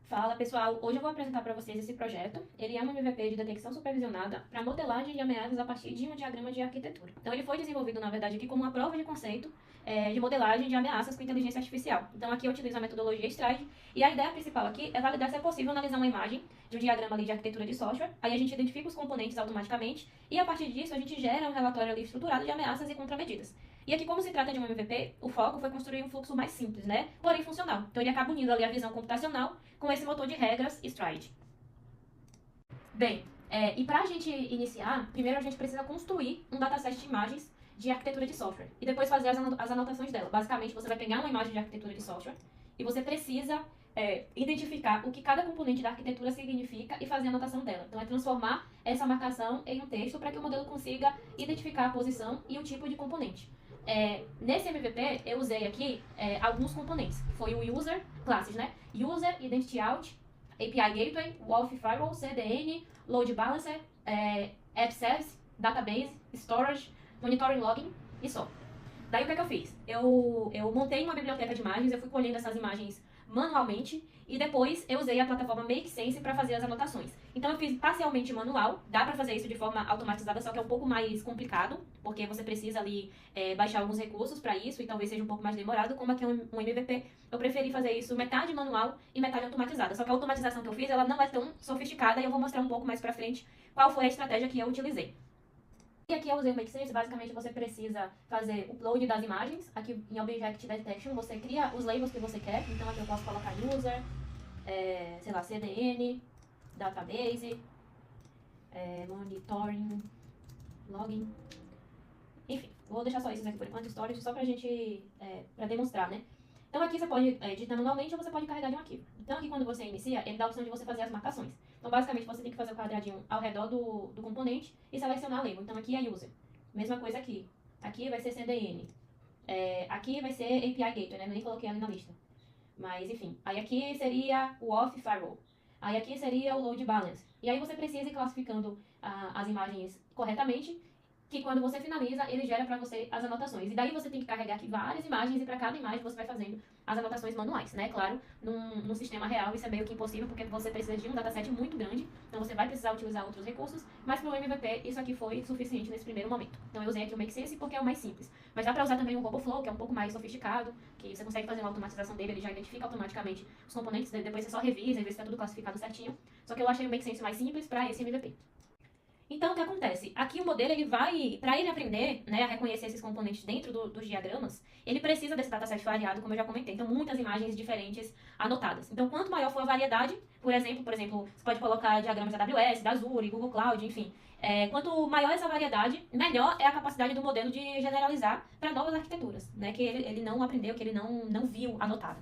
Fala pessoal, hoje eu vou apresentar para vocês esse projeto. Ele é um MVP de detecção supervisionada para modelagem de ameaças a partir de um diagrama de arquitetura. Então ele foi desenvolvido, na verdade, aqui como uma prova de conceito de modelagem de ameaças com inteligência artificial. Então aqui eu utilizo a metodologia STRIDE e a ideia principal aqui é validar se é possível analisar uma imagem de um diagrama ali de arquitetura de software. Aí a gente identifica os componentes automaticamente e a partir disso a gente gera um relatório ali estruturado de ameaças e contramedidas. E aqui, como se trata de um MVP, o foco foi construir um fluxo mais simples, né? Porém funcional. Então ele acaba unindo ali a visão computacional com esse motor de regras Stride. Bem, e para a gente iniciar, primeiro a gente precisa construir um dataset de imagens de arquitetura de software e depois fazer as anotações dela. Basicamente, você vai pegar uma imagem de arquitetura de software e você precisa identificar o que cada componente da arquitetura significa e fazer a anotação dela. Então, é transformar essa marcação em um texto para que o modelo consiga identificar a posição e o tipo de componente. Nesse MVP, eu usei aqui alguns componentes. Foi o user, classes, né? User, Identity Out, API Gateway, WAF Firewall, CDN, Load Balancer, App Service, Database, Storage, Monitoring Logging e só. Daí o que eu fiz? Eu montei uma biblioteca de imagens, eu fui colhendo essas imagens manualmente e depois eu usei a plataforma MakeSense para fazer as anotações. Então eu fiz parcialmente manual, dá para fazer isso de forma automatizada, só que é um pouco mais complicado, porque você precisa ali baixar alguns recursos para isso e talvez seja um pouco mais demorado, como aqui é um MVP, eu preferi fazer isso metade manual e metade automatizada. Só que a automatização que eu fiz, ela não é tão sofisticada e eu vou mostrar um pouco mais para frente qual foi a estratégia que eu utilizei. E aqui eu usei o MakeSense, basicamente você precisa fazer upload das imagens. Aqui em Object Detection você cria os labels que você quer. Então aqui eu posso colocar user, sei lá, CDN, database, monitoring, login. Enfim, vou deixar só esses aqui por enquanto, storage, só pra gente, pra demonstrar, né? Então aqui você pode editar manualmente ou você pode carregar de um arquivo. Então aqui quando você inicia, ele dá a opção de você fazer as marcações. Então basicamente você tem que fazer o quadradinho ao redor do componente e selecionar a label. Então aqui é user. Mesma coisa aqui. Aqui vai ser CDN. Aqui vai ser API Gateway, né? Eu nem coloquei ali na lista. Mas enfim. Aí aqui seria o Off Firewall. Aí aqui seria o Load Balance. E aí você precisa ir classificando as imagens corretamente, que quando você finaliza, ele gera para você as anotações. E daí você tem que carregar aqui várias imagens e para cada imagem você vai fazendo as anotações manuais, né? Claro, num sistema real isso é meio que impossível, porque você precisa de um dataset muito grande, então você vai precisar utilizar outros recursos, mas para o MVP isso aqui foi suficiente nesse primeiro momento. Então eu usei aqui o MakeSense porque é o mais simples. Mas dá para usar também o RoboFlow, que é um pouco mais sofisticado, que você consegue fazer uma automatização dele, ele já identifica automaticamente os componentes, depois você só revisa e vê se está tudo classificado certinho. Só que eu achei o MakeSense mais simples para esse MVP. Então, o que acontece? Aqui o modelo, ele vai, para ele aprender, né, a reconhecer esses componentes dentro dos diagramas, ele precisa desse dataset variado, como eu já comentei. Então, muitas imagens diferentes anotadas. Então, quanto maior for a variedade, por exemplo, você pode colocar diagramas da AWS, da Azure, Google Cloud, enfim. Quanto maior essa variedade, melhor é a capacidade do modelo de generalizar para novas arquiteturas, né, que ele não aprendeu, que ele não viu anotado.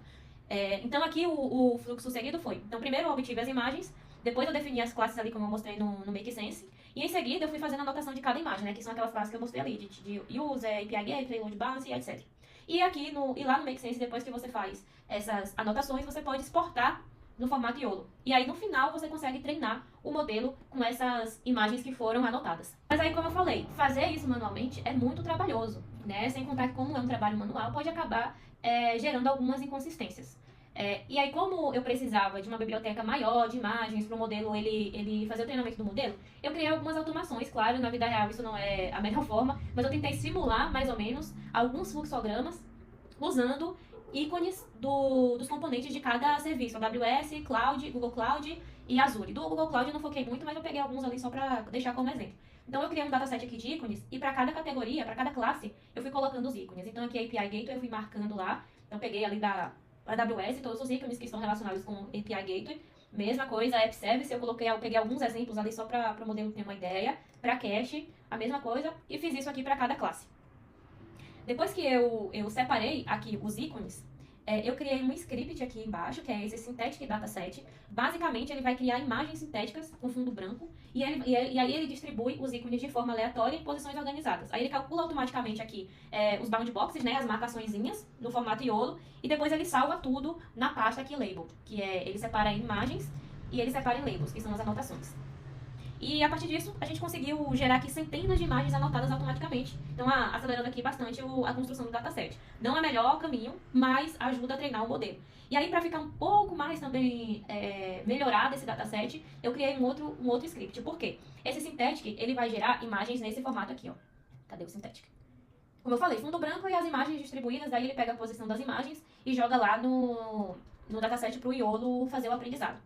Então, aqui o fluxo seguido foi. Então, primeiro eu obtive as imagens, depois eu defini as classes ali, como eu mostrei no MakeSense, e em seguida eu fui fazendo a anotação de cada imagem, né? Que são aquelas classes que eu mostrei ali, de user, API Gateway, Load Balance e etc. E lá no MakeSense, depois que você faz essas anotações, você pode exportar no formato YOLO. E aí no final você consegue treinar o modelo com essas imagens que foram anotadas. Mas aí, como eu falei, fazer isso manualmente é muito trabalhoso, né? Sem contar que como é um trabalho manual, pode acabar gerando algumas inconsistências. E aí, como eu precisava de uma biblioteca maior de imagens para o modelo ele fazer o treinamento do modelo, eu criei algumas automações. Claro, na vida real isso não é a melhor forma, mas eu tentei simular mais ou menos alguns fluxogramas usando ícones dos componentes de cada serviço, AWS, Cloud, Google Cloud e Azure. Do Google Cloud eu não foquei muito, mas eu peguei alguns ali só para deixar como exemplo. Então eu criei um dataset aqui de ícones e para cada categoria, para cada classe, eu fui colocando os ícones. Então aqui a API Gateway eu fui marcando lá, então peguei ali da AWS, todos os ícones que estão relacionados com API Gateway. Mesma coisa, App Service, eu peguei alguns exemplos ali só para o modelo ter uma ideia. Para Cache, a mesma coisa, e fiz isso aqui para cada classe. Depois que eu separei aqui os ícones, eu criei um script aqui embaixo, que é esse Synthetic Dataset. Basicamente, ele vai criar imagens sintéticas com fundo branco, e aí ele distribui os ícones de forma aleatória em posições organizadas. Aí ele calcula automaticamente aqui os boundboxes, né, as marcaçõezinhas, no formato YOLO, e depois ele salva tudo na pasta aqui label, que ele separa em imagens e ele separa em labels, que são as anotações. E a partir disso, a gente conseguiu gerar aqui centenas de imagens anotadas automaticamente. Então, acelerando aqui bastante a construção do dataset. Não é o melhor caminho, mas ajuda a treinar o modelo. E aí, para ficar um pouco mais também melhorado esse dataset, eu criei um outro script. Por quê? Esse Synthetic, ele vai gerar imagens nesse formato aqui, ó. Cadê o Synthetic? Como eu falei, fundo branco e as imagens distribuídas, daí ele pega a posição das imagens e joga lá no dataset pro Iolo fazer o aprendizado.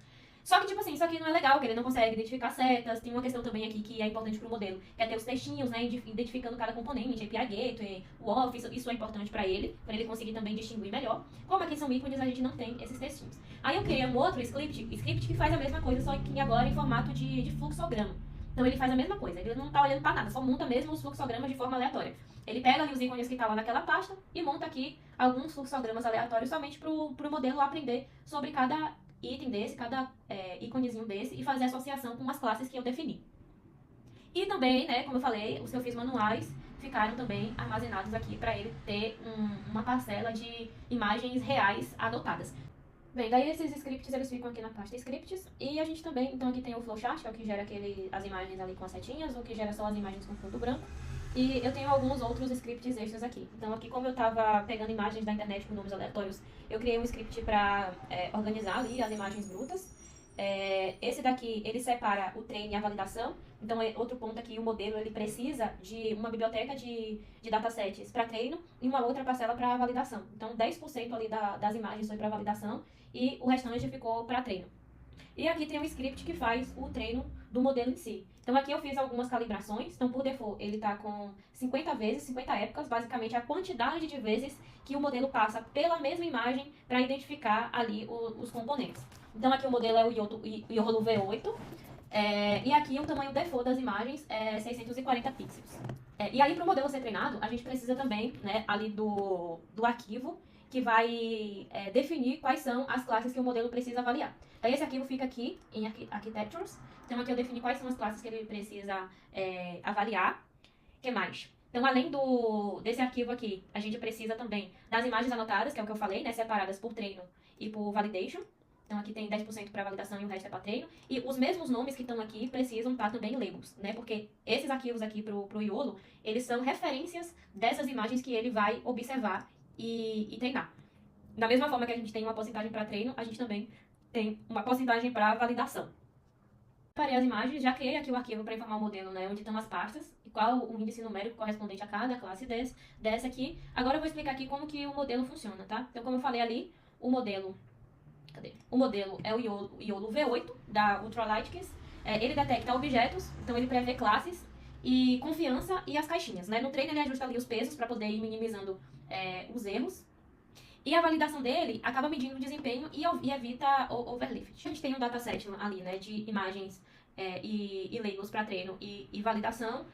Só que, tipo assim, isso aqui não é legal, que ele não consegue identificar setas. Tem uma questão também aqui que é importante pro modelo, que é ter os textinhos, né, identificando cada componente, API Gateway, o Office, isso é importante pra ele conseguir também distinguir melhor. Como aqui são ícones, a gente não tem esses textinhos. Aí eu criei um outro script que faz a mesma coisa, só que agora em formato de fluxograma. Então ele faz a mesma coisa, ele não tá olhando pra nada, só monta mesmo os fluxogramas de forma aleatória. Ele pega ali os ícones que tá lá naquela pasta e monta aqui alguns fluxogramas aleatórios somente pro modelo aprender sobre cada item desse, cada íconezinho desse e fazer associação com as classes que eu defini. E também, né, como eu falei, os que eu fiz manuais ficaram também armazenados aqui para ele ter uma parcela de imagens reais anotadas. Bem, daí esses scripts eles ficam aqui na pasta scripts e a gente também, então aqui tem o flowchart, que é o que gera as imagens ali com as setinhas, o que gera só as imagens com fundo branco. E eu tenho alguns outros scripts extras aqui. Então aqui, como eu estava pegando imagens da internet com nomes aleatórios, eu criei um script para organizar ali as imagens brutas. Esse daqui, ele separa o treino e a validação. Então, outro ponto aqui, o modelo ele precisa de uma biblioteca de datasets para treino e uma outra parcela para validação. Então, 10% ali das imagens foi para validação e o restante ficou para treino. E aqui tem um script que faz o treino do modelo em si. Então aqui eu fiz algumas calibrações. Então por default ele está com 50 vezes, 50 épocas, basicamente a quantidade de vezes que o modelo passa pela mesma imagem para identificar ali os componentes. Então aqui o modelo é o Iolo V8. E aqui o tamanho default das imagens é 640 pixels. E aí para o modelo ser treinado, a gente precisa também, né, ali do arquivo que vai definir quais são as classes que o modelo precisa avaliar. Então esse arquivo fica aqui em Architectures. Então aqui eu defini quais são as classes que ele precisa avaliar. O que mais? Então além desse arquivo aqui, a gente precisa também das imagens anotadas, que é o que eu falei, né, separadas por treino e por validation. Então aqui tem 10% para validação e o resto é para treino. E os mesmos nomes que estão aqui precisam estar também em labels, né? Porque esses arquivos aqui pro Iolo, eles são referências dessas imagens que ele vai observar e treinar. Da mesma forma que a gente tem uma porcentagem para treino, a gente também tem uma porcentagem para validação. Separei as imagens, já criei aqui o arquivo para informar o modelo, né, onde estão as pastas e qual o índice numérico correspondente a cada classe dessa aqui. Agora eu vou explicar aqui como que o modelo funciona, tá? Então, como eu falei ali, o modelo é o Iolo V8 da Ultralytics. Ele detecta objetos, então ele prevê classes e confiança e as caixinhas, né? No treino ele ajusta ali os pesos para poder ir minimizando os erros. E a validação dele acaba medindo o desempenho e evita o overlift. A gente tem um dataset ali, né, de imagens e labels para treino e validação.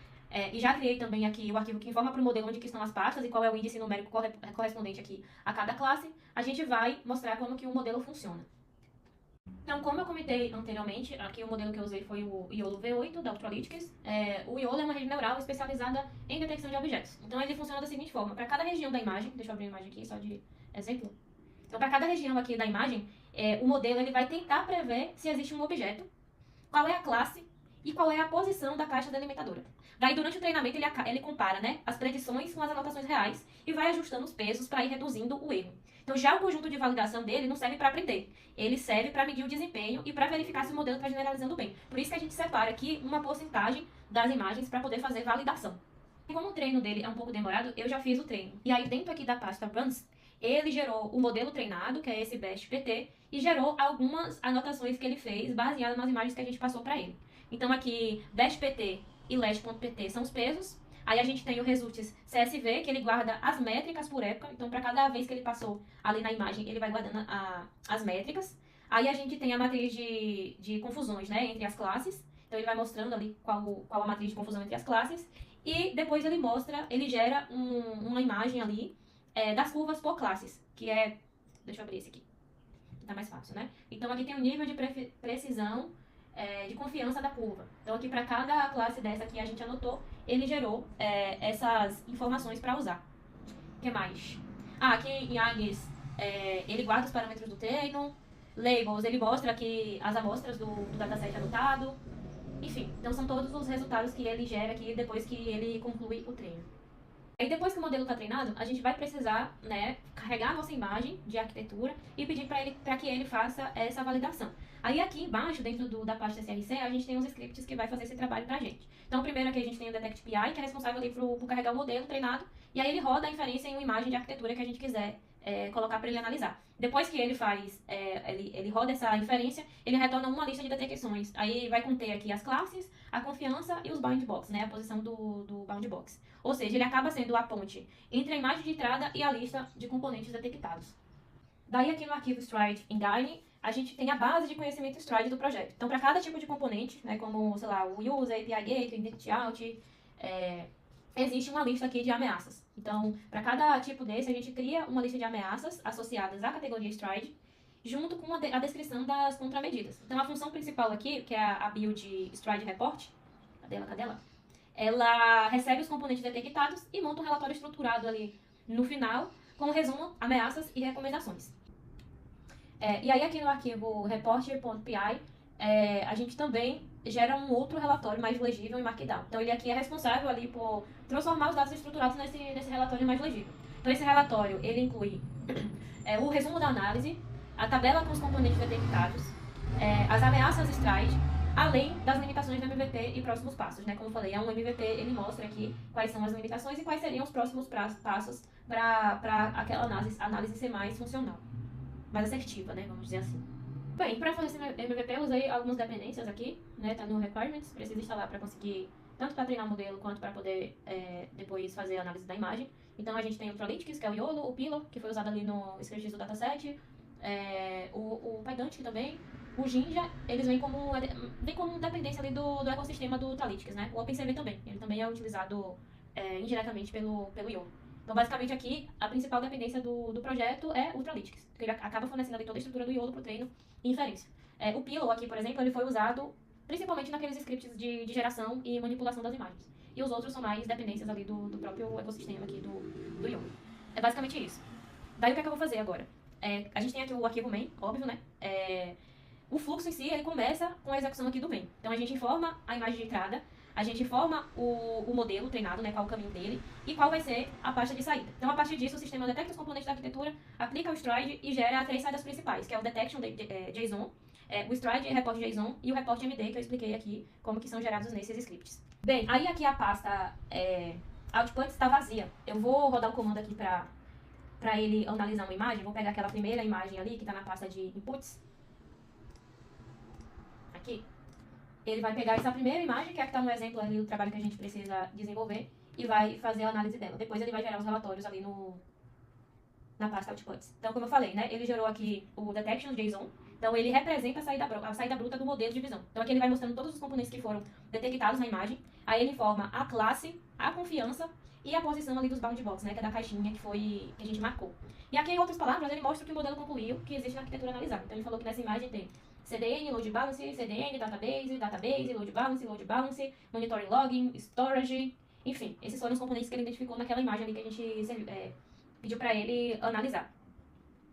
E já criei também aqui o arquivo que informa para o modelo onde que estão as pastas e qual é o índice numérico correspondente aqui a cada classe. A gente vai mostrar como que o modelo funciona. Então, como eu comentei anteriormente, aqui o modelo que eu usei foi o Iolo V8 da Ultralytics. O Iolo é uma rede neural especializada em detecção de objetos. Então, ele funciona da seguinte forma. Para cada região da imagem, deixa eu abrir a imagem aqui só de exemplo. Então, para cada região aqui da imagem, o modelo ele vai tentar prever se existe um objeto, qual é a classe e qual é a posição da caixa delimitadora. Daí, durante o treinamento, ele compara, né, as predições com as anotações reais e vai ajustando os pesos para ir reduzindo o erro. Então, já o conjunto de validação dele não serve para aprender. Ele serve para medir o desempenho e para verificar se o modelo está generalizando bem. Por isso que a gente separa aqui uma porcentagem das imagens para poder fazer validação. E como o treino dele é um pouco demorado, eu já fiz o treino. E aí, dentro aqui da pasta Runs, ele gerou o modelo treinado, que é esse BestPT, e gerou algumas anotações que ele fez baseadas nas imagens que a gente passou para ele. Então, aqui, BestPT e Last.pt são os pesos. Aí a gente tem o results CSV, que ele guarda as métricas por época. Então, para cada vez que ele passou ali na imagem, ele vai guardando as métricas. Aí a gente tem a matriz de confusões, né, entre as classes. Então, ele vai mostrando ali qual a matriz de confusão entre as classes. E depois ele gera uma imagem ali das curvas por classes, que é... Deixa eu abrir esse aqui, tá mais fácil, né? Então, aqui tem o nível de precisão de confiança da curva. Então, aqui para cada classe dessa que a gente anotou, ele gerou essas informações para usar. O que mais? Aqui em Agis, ele guarda os parâmetros do treino. Labels, ele mostra aqui as amostras do dataset anotado. Enfim, então são todos os resultados que ele gera aqui depois que ele conclui o treino. Aí depois que o modelo está treinado, a gente vai precisar, né, carregar a nossa imagem de arquitetura e pedir para que ele faça essa validação. Aí aqui embaixo, dentro da pasta SRC, a gente tem uns scripts que vai fazer esse trabalho pra gente. Então, primeiro aqui a gente tem o Detect PI, que é responsável ali por carregar o modelo treinado, e aí ele roda a inferência em uma imagem de arquitetura que a gente quiser colocar para ele analisar. Depois que ele faz, ele roda essa inferência, ele retorna uma lista de detecções. Aí vai conter aqui as classes, a confiança e os bound box, né, a posição do bound box. Ou seja, ele acaba sendo a ponte entre a imagem de entrada e a lista de componentes detectados. Daí aqui no arquivo Stride Engine, a gente tem a base de conhecimento Stride do projeto. Então, para cada tipo de componente, né, como, sei lá, o User, API Gateway, Identity Out, existe uma lista aqui de ameaças. Então, para cada tipo desse, a gente cria uma lista de ameaças associadas à categoria Stride, junto com a descrição das contramedidas. Então, a função principal aqui, que é a build Stride Report, cadê ela? Ela recebe os componentes detectados e monta um relatório estruturado ali no final, com resumo, ameaças e recomendações. E aí aqui no arquivo report.py, a gente também gera um outro relatório mais legível em Markdown. Então ele aqui é responsável ali por transformar os dados estruturados nesse relatório mais legível. Então esse relatório, ele inclui o resumo da análise, a tabela com os componentes detectados, as ameaças Stride, além das limitações do MVP e próximos passos, né? Como eu falei, é um MVP, ele mostra aqui quais são as limitações e quais seriam os próximos passos para aquela análise ser mais funcional, mais assertiva, né? Vamos dizer assim. Bem, para fazer esse MVP, eu usei algumas dependências aqui, né? Tá no Requirements, precisa instalar para conseguir, tanto para treinar o modelo quanto para poder depois fazer a análise da imagem. Então a gente tem o Tralytics, que é o YOLO, o Pillow, que foi usado ali no script do dataset, o Pydantic também. O Jinja, eles vêm como dependência ali do ecossistema do Tralytics, né? O OpenCV também, ele também é utilizado indiretamente pelo YOLO. Então, basicamente aqui, a principal dependência do projeto é o Tralytics, porque ele acaba fornecendo ali toda a estrutura do YOLO para o treino e inferência. O Pillow aqui, por exemplo, ele foi usado principalmente naqueles scripts de geração e manipulação das imagens. E os outros são mais dependências ali do próprio ecossistema aqui do YOLO. É basicamente isso. Daí o que é que eu vou fazer agora? A gente tem aqui o arquivo main, óbvio, né? O fluxo em si, ele começa com a execução aqui do main. Então a gente informa a imagem de entrada, a gente informa o modelo treinado, né, qual o caminho dele, e qual vai ser a pasta de saída. Então, a partir disso, o sistema detecta os componentes da arquitetura, aplica o Stride e gera 3 saídas principais, que é o Detection JSON, o Stride Report JSON e o Report MD, que eu expliquei aqui como que são gerados nesses scripts. Bem, aí aqui a pasta Output está vazia. Eu vou rodar um comando aqui para ele analisar uma imagem. Vou pegar aquela primeira imagem ali, que está na pasta de Inputs. Aqui. Ele vai pegar essa primeira imagem, que é a que está no exemplo ali do trabalho que a gente precisa desenvolver, e vai fazer a análise dela. Depois ele vai gerar os relatórios ali na pasta Outputs. Então, como eu falei, né, ele gerou aqui o Detection JSON. Então, ele representa a saída bruta do modelo de visão. Então, aqui ele vai mostrando todos os componentes que foram detectados na imagem. Aí ele informa a classe, a confiança e a posição ali dos bound box, né, que é da caixinha que a gente marcou. E aqui, em outras palavras, ele mostra que o modelo concluiu que existe na arquitetura analisada. Então, ele falou que nessa imagem tem CDN, Load Balance, CDN, Database, Load Balance, Monitoring Logging, Storage, enfim, esses foram os componentes que ele identificou naquela imagem ali que a gente pediu para ele analisar.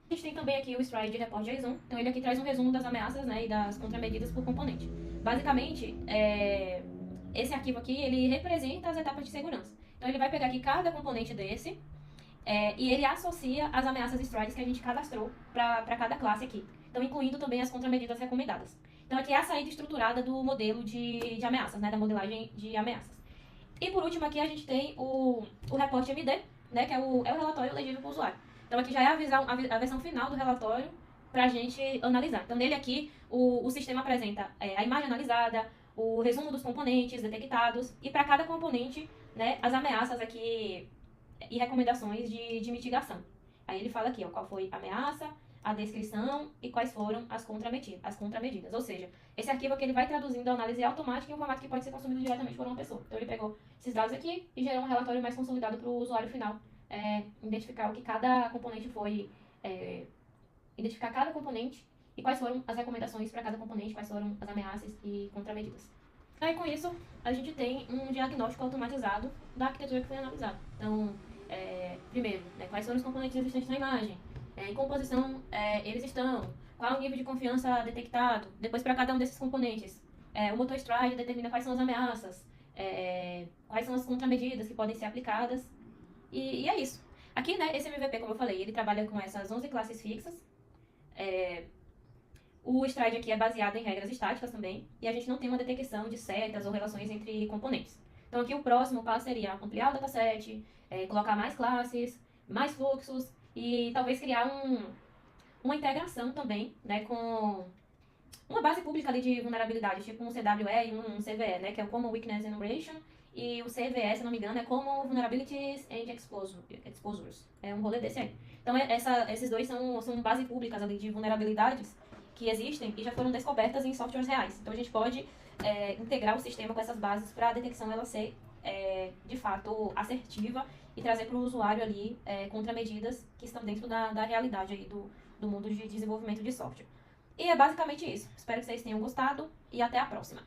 A gente tem também aqui o Stride Report JSON, então ele aqui traz um resumo das ameaças, né, e das contramedidas por componente. Basicamente, esse arquivo aqui, ele representa as etapas de segurança. Então ele vai pegar aqui cada componente desse, e ele associa as ameaças Strides que a gente cadastrou para cada classe aqui. Então, incluindo também as contramedidas recomendadas. Então, aqui é a saída estruturada do modelo de ameaças, né, da modelagem de ameaças. E, por último, aqui a gente tem o Report MD, né, que é o relatório legível para o usuário. Então, aqui já é a versão final do relatório para a gente analisar. Então, nele aqui, o sistema apresenta a imagem analisada, o resumo dos componentes detectados e, para cada componente, né, as ameaças aqui e recomendações de mitigação. Aí ele fala aqui, ó, qual foi a ameaça, a descrição e quais foram as contramedidas. Ou seja, esse arquivo aqui ele vai traduzindo a análise automática em um formato que pode ser consumido diretamente por uma pessoa. Então ele pegou esses dados aqui e gerou um relatório mais consolidado para o usuário final identificar o que cada componente foi, identificar cada componente e quais foram as recomendações para cada componente, quais foram as ameaças e contramedidas. Aí com isso, a gente tem um diagnóstico automatizado da arquitetura que foi analisada. Então, primeiro, né, quais foram os componentes existentes na imagem, em composição eles estão, qual é o nível de confiança detectado, depois para cada um desses componentes, O motor stride determina quais são as ameaças, quais são as contramedidas que podem ser aplicadas. E é isso. Aqui, né, esse MVP, como eu falei, ele trabalha com essas 11 classes fixas. O stride aqui é baseado em regras estáticas também, e a gente não tem uma detecção de setas ou relações entre componentes. Então aqui o próximo passo seria ampliar o dataset, colocar mais classes, mais fluxos, e talvez criar uma integração também, né, com uma base pública ali de vulnerabilidade, tipo um CWE e um CVE, né, que é o Common Weakness Enumeration, e o CVE, se não me engano, é Common Vulnerabilities and Exposures. É um rolê desse aí. Então esses dois são bases públicas ali de vulnerabilidades que existem e já foram descobertas em softwares reais. Então a gente pode integrar o sistema com essas bases para a detecção ela ser, de fato, assertiva e trazer para o usuário ali contramedidas que estão dentro da realidade aí do mundo de desenvolvimento de software. E é basicamente isso. Espero que vocês tenham gostado e até a próxima.